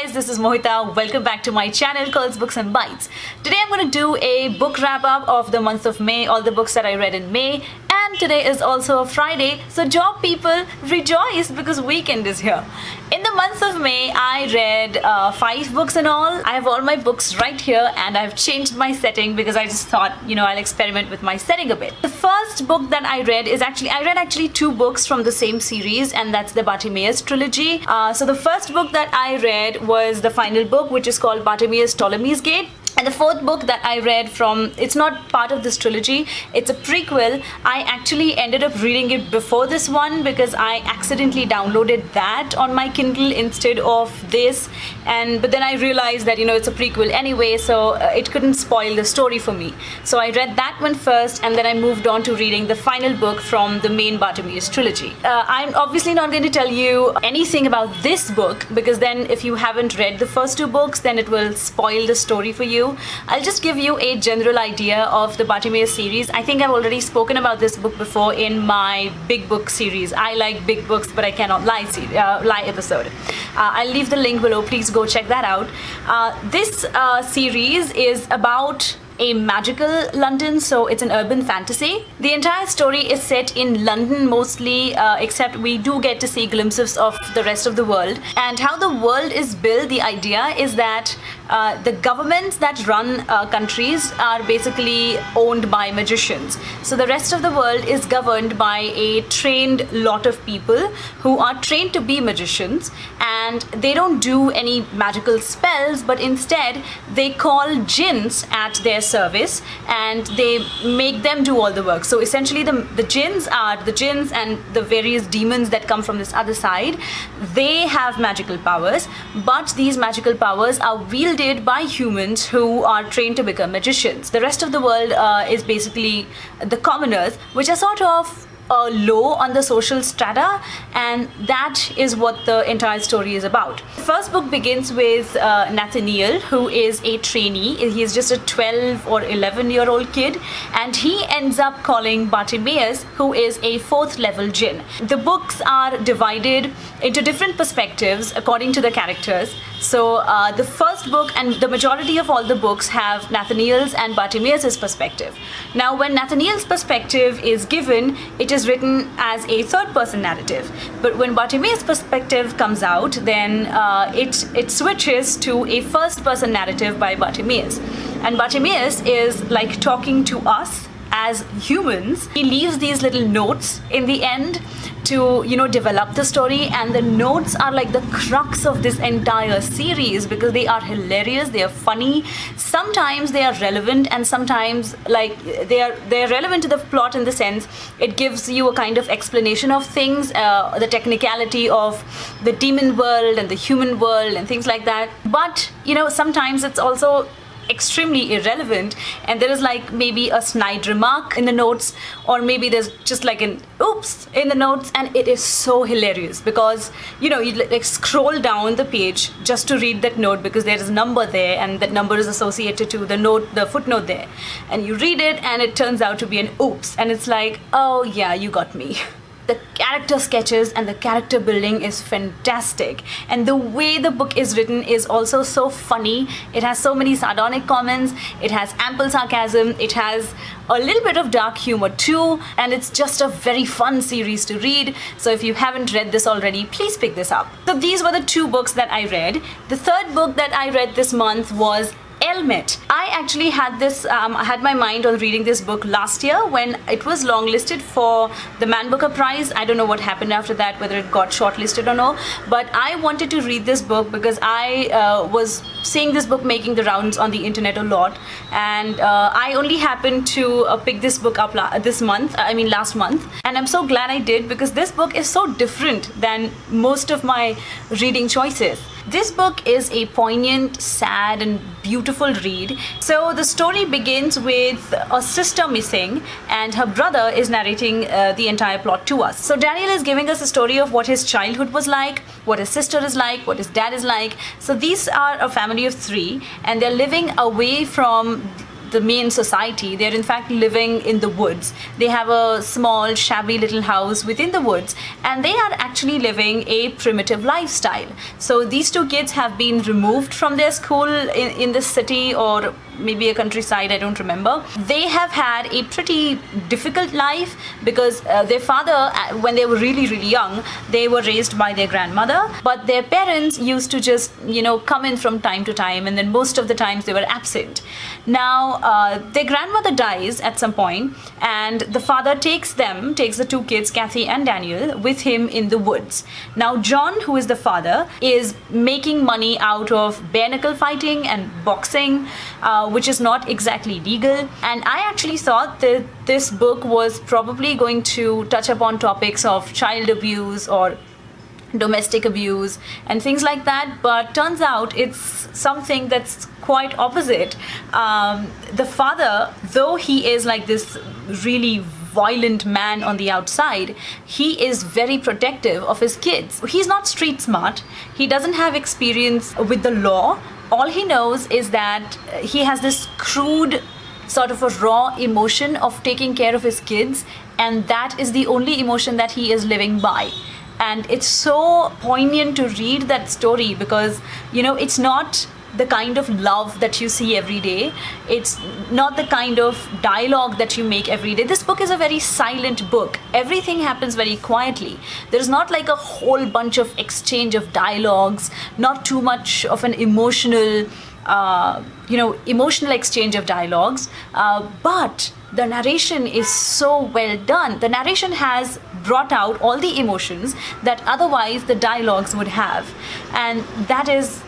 guys, this is Mohita. Welcome back to my channel called Books and Bites. Today I'm going to do a book wrap-up of the month of May, all the books that I read in May. And today is also a Friday, so job people, rejoice because weekend is here. In the month of May, I read 5 books in all. I have all my books right here and I've changed my setting because I just thought, I'll experiment with my setting a bit. The first book that I read is I read 2 books from the same series, and that's the Bartimaeus trilogy. So the first book that I read was the final book, which is called Bartimaeus Ptolemy's Gate. And the fourth book that I read from, it's not part of this trilogy, it's a prequel. I actually ended up reading it before this one because I accidentally downloaded that on my Kindle instead of this. But then I realized that, it's a prequel anyway, so it couldn't spoil the story for me. So I read that one first, and then I moved on to reading the final book from the main Bartimaeus trilogy. I'm obviously not going to tell you anything about this book because then if you haven't read the first 2 books, then it will spoil the story for you. I'll just give you a general idea of the Bartimaeus series. I think I've already spoken about this book before in my big book series. I like big books but I cannot lie episode. I'll leave the link below. Please go check that out. This series is about a magical London, so it's an urban fantasy. The entire story is set in London mostly, except we do get to see glimpses of the rest of the world. And how the world is built, the idea is that the governments that run countries are basically owned by magicians. So the rest of the world is governed by a trained lot of people who are trained to be magicians, and they don't do any magical spells, but instead they call jinns at their service and they make them do all the work. So essentially the jinns and the various demons that come from this other side, they have magical powers, but these magical powers are wielded by humans who are trained to become magicians. The rest of the world is basically the commoners, which are sort of low on the social strata, and that is what the entire story is about. The first book begins with Nathaniel, who is a trainee. He is just a 12 or 11-year-old kid, and he ends up calling Bartimaeus, who is a 4th level jinn. The books are divided into different perspectives according to the characters. So the first book and the majority of all the books have Nathaniel's and Bartimaeus' perspective. Now when Nathaniel's perspective is given, it is written as a 3rd-person narrative. But when Bartimaeus' perspective comes out, then it switches to a 1st-person narrative by Bartimaeus. And Bartimaeus is like talking to us as humans. He leaves these little notes in the end to develop the story, and the notes are like the crux of this entire series because they are hilarious, they are funny, sometimes they are relevant, and sometimes they are relevant to the plot in the sense it gives you a kind of explanation of things, the technicality of the demon world and the human world and things like that. But sometimes it's also extremely irrelevant, and there is like maybe a snide remark in the notes, or maybe there's just like an oops in the notes, and it is so hilarious because you like scroll down the page just to read that note because there is a number there and that number is associated to the footnote there, and you read it and it turns out to be an oops, and it's like, oh yeah, you got me. The character sketches and the character building is fantastic, and the way the book is written is also so funny. It has so many sardonic comments, it has ample sarcasm, it has a little bit of dark humor too, and it's just a very fun series to read. So if you haven't read this already, please pick this up. So these were the 2 books that I read. The 3rd book that I read this month was Elmet. I actually had my mind on reading this book last year when it was longlisted for the Man Booker Prize. I don't know what happened after that, whether it got shortlisted or no, but I wanted to read this book because I was seeing this book making the rounds on the internet a lot, and I only happened to pick this book up last month, and I'm so glad I did because this book is so different than most of my reading choices. This book is a poignant, sad and beautiful read. So the story begins with a sister missing and her brother is narrating the entire plot to us. So Daniel is giving us a story of what his childhood was like, what his sister is like, what his dad is like. So these are a family of 3 and they're living away from the main society. They're in fact living in the woods. They have a small, shabby little house within the woods, and they are actually living a primitive lifestyle. So these two kids have been removed from their school in the city, or maybe a countryside, I don't remember. They have had a pretty difficult life because their father, when they were really, really young, they were raised by their grandmother, but their parents used to just, come in from time to time, and then most of the times they were absent. Now, their grandmother dies at some point, and the father takes the two kids, Kathy and Daniel, with him in the woods. Now, John, who is the father, is making money out of bare knuckle fighting and boxing, which is not exactly legal. And I actually thought that this book was probably going to touch upon topics of child abuse or domestic abuse and things like that, but turns out it's something that's quite opposite. The father, though he is like this really violent man on the outside, he is very protective of his kids. He's not street smart. He doesn't have experience with the law. All he knows is that he has this crude sort of a raw emotion of taking care of his kids, and that is the only emotion that he is living by. And it's so poignant to read that story because, it's not the kind of love that you see every day. It's not the kind of dialogue that you make every day. This book is a very silent book. Everything happens very quietly. There's not like a whole bunch of exchange of dialogues, not too much of an emotional exchange of dialogues, but the narration is so well done. The narration has brought out all the emotions that otherwise the dialogues would have, and that is,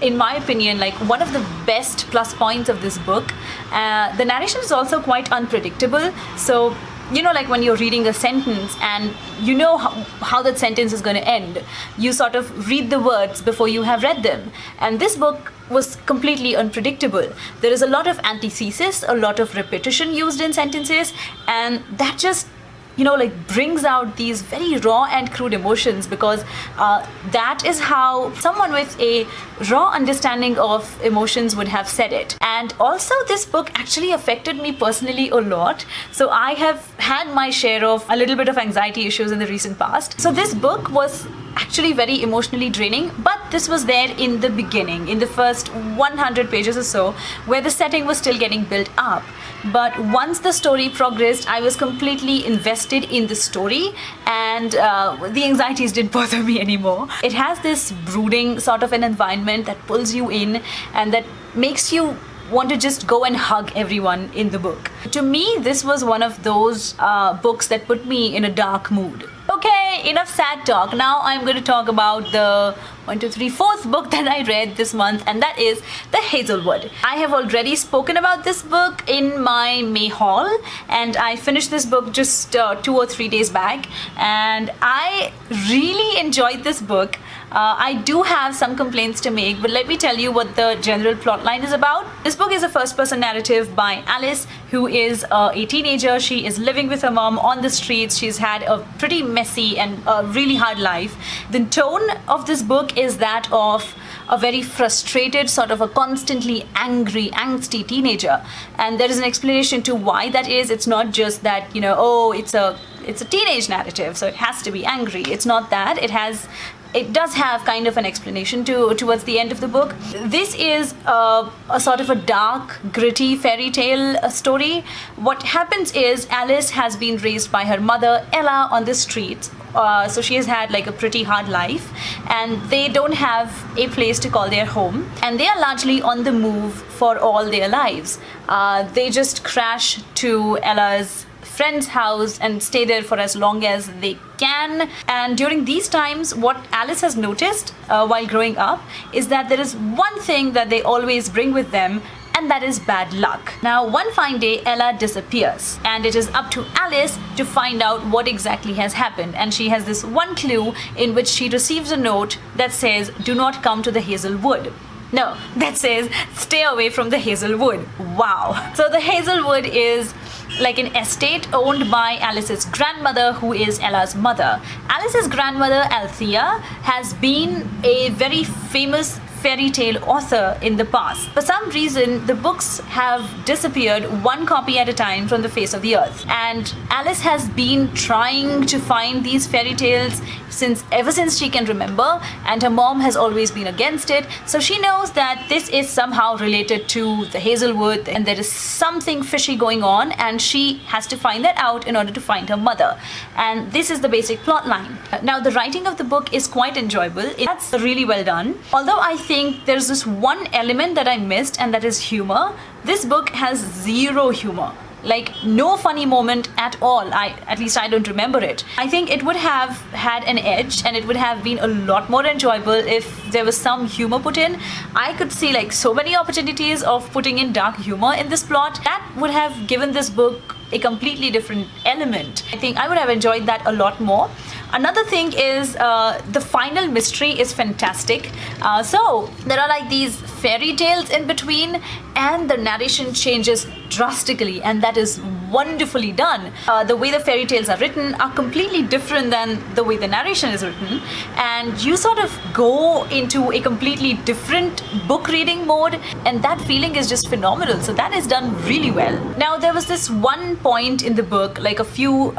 in my opinion, like one of the best plus points of this book. The narration is also quite unpredictable. So, like when you're reading a sentence and you know how that sentence is going to end, you sort of read the words before you have read them. And this book was completely unpredictable. There is a lot of antithesis, a lot of repetition used in sentences, and that just brings out these very raw and crude emotions, because that is how someone with a raw understanding of emotions would have said it. And also, this book actually affected me personally a lot. So I have had my share of a little bit of anxiety issues in the recent past. So this book was actually very emotionally draining, but this was there in the beginning, in the first 100 pages or so, where the setting was still getting built up. But once the story progressed, I was completely invested in the story, and the anxieties didn't bother me anymore. It has this brooding sort of an environment that pulls you in and that makes you want to just go and hug everyone in the book. To me, this was one of those books that put me in a dark mood. Okay, enough sad talk. Now I'm going to talk about the fourth book that I read this month, and that is The Hazelwood. I have already spoken about this book in my May haul, and I finished this book just 2 or 3 days back, and I really enjoyed this book. I do have some complaints to make, but let me tell you what the general plot line is about. This book is a first-person narrative by Alice, who is a teenager. She is living with her mom on the streets. She's had a pretty messy and really hard life. The tone of this book is that of a very frustrated, sort of a constantly angry, angsty teenager. And there is an explanation to why that is. It's not just that, it's a teenage narrative, so it has to be angry. It's not that. It does have kind of an explanation towards the end of the book. This is a sort of a dark, gritty fairy tale story. What happens is Alice has been raised by her mother, Ella, on the streets. So she has had like a pretty hard life, and they don't have a place to call their home, and they are largely on the move for all their lives. They just crash to Ella's friend's house and stay there for as long as they can. And during these times, what Alice has noticed while growing up is that there is one thing that they always bring with them, and that is bad luck. Now, one fine day, Ella disappears, and it is up to Alice to find out what exactly has happened. And she has this one clue in which she receives a note that says, "Do not come to the Hazelwood." No, that says, "Stay away from the Hazelwood." Wow. So the Hazelwood is like an estate owned by Alice's grandmother, who is Ella's mother. Alice's grandmother, Althea, has been a very famous fairy tale author in the past. For some reason, the books have disappeared one copy at a time from the face of the earth. And Alice has been trying to find these fairy tales ever since she can remember, and her mom has always been against it. So she knows that this is somehow related to the Hazelwood and there is something fishy going on, and she has to find that out in order to find her mother. And this is the basic plot line. Now, the writing of the book is quite enjoyable. It's really well done. Although I think there's this one element that I missed, and that is humor. This book has zero humor. Like, no funny moment at all. At least I don't remember it. I think it would have had an edge, and it would have been a lot more enjoyable if there was some humor put in. I could see like so many opportunities of putting in dark humor in this plot. That would have given this book a completely different element. I think I would have enjoyed that a lot more. Another thing is the final mystery is fantastic. So there are like these fairy tales in between, and the narration changes drastically, and that is wonderfully done. The way the fairy tales are written are completely different than the way the narration is written, and you sort of go into a completely different book reading mode, and that feeling is just phenomenal. So that is done really well. Now, there was this one point in the book, like a few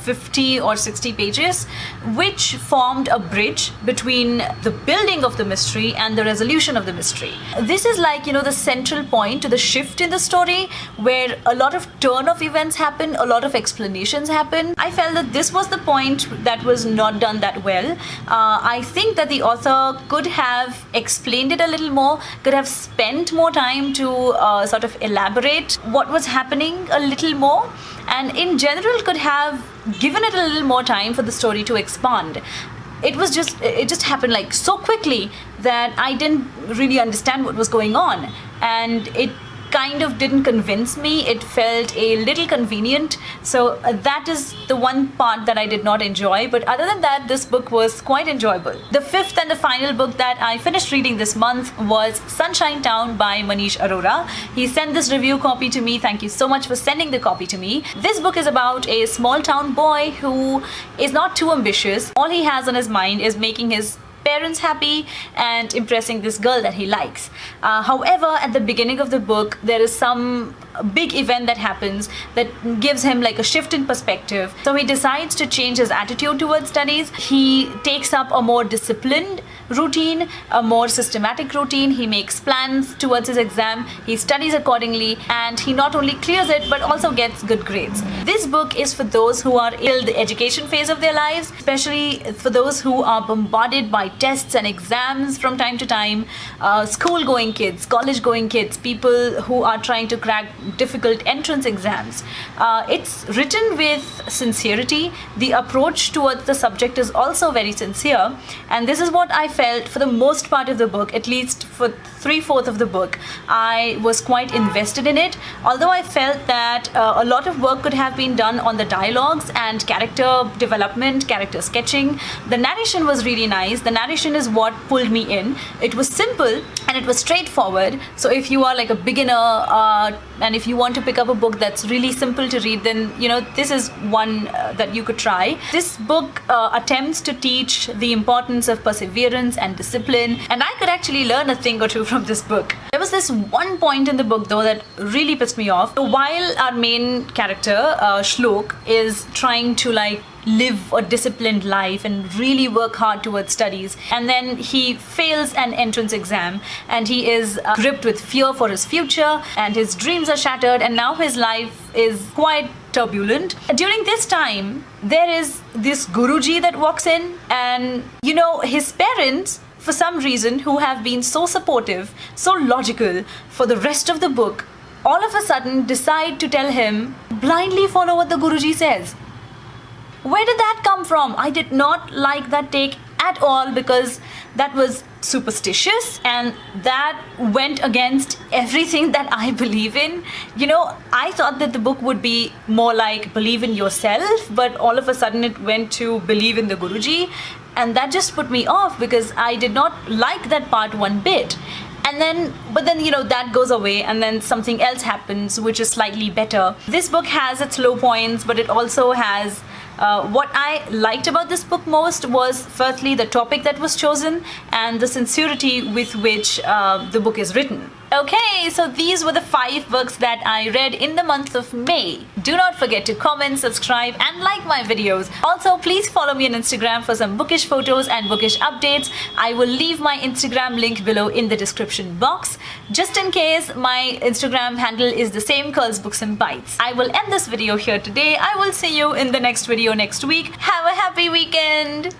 50 or 60 pages, which formed a bridge between the building of the mystery and the resolution of the mystery. This is like, the central point to the shift in the story, where a lot of turn of events happen, a lot of explanations happen. I felt that this was the point that was not done that well. I think that the author could have explained it a little more, could have spent more time to sort of elaborate what was happening a little more, and in general could have given it a little more time for the story to expand. It just happened like so quickly that I didn't really understand what was going on, and it kind of didn't convince me. It felt a little convenient. So that is the one part that I did not enjoy. But other than that, this book was quite enjoyable. The fifth and the final book that I finished reading this month was Sunshine Town by Manish Arora. He sent this review copy to me. Thank you so much for sending the copy to me. This book is about a small town boy who is not too ambitious. All he has on his mind is making his parents happy and impressing this girl that he likes. However, at the beginning of the book, there is some big event that happens that gives him like a shift in perspective. So he decides to change his attitude towards studies. He takes up a more disciplined routine, a more systematic routine. He makes plans towards his exam. He studies accordingly, and he not only clears it but also gets good grades. This book is for those who are in the education phase of their lives, especially for those who are bombarded by tests and exams from time to time, school-going kids, college-going kids, people who are trying to crack difficult entrance exams. It's written with sincerity. The approach towards the subject is also very sincere, and this is what I felt for the most part of the book. At least for 3/4 of the book, I was quite invested in it. Although I felt that a lot of work could have been done on the dialogues and character development, character sketching. The narration was really nice. The narration is what pulled me in. It was simple and it was straightforward. So if you are like a beginner and if you want to pick up a book that's really simple to read, then this is one that you could try. This book attempts to teach the importance of perseverance and discipline, and I could actually learn a thing or two from this book. There was this one point in the book though that really pissed me off. While our main character Shlok is trying to like live a disciplined life and really work hard towards studies, and then he fails an entrance exam and he is gripped with fear for his future, and his dreams are shattered, and now his life is quite turbulent. During this time, there is this Guruji that walks in, and his parents, for some reason, who have been so supportive, so logical for the rest of the book, all of a sudden decide to tell him blindly follow what the Guruji says. Where did that come from? I did not like that take at all, because that was superstitious and that went against everything that I believe in. I thought that the book would be more like believe in yourself, but all of a sudden it went to believe in the Guruji, and that just put me off because I did not like that part one bit. But then that goes away, and then something else happens which is slightly better. This book has its low points, but it also has What I liked about this book most was firstly the topic that was chosen and the sincerity with which the book is written. Okay, so these were the 5 books that I read in the month of May. Do not forget to comment, subscribe and like my videos. Also, please follow me on Instagram for some bookish photos and bookish updates. I will leave my Instagram link below in the description box. Just in case, my Instagram handle is the same, Curls Books and Bites. I will end this video here today. I will see you in the next video next week. Have a happy weekend!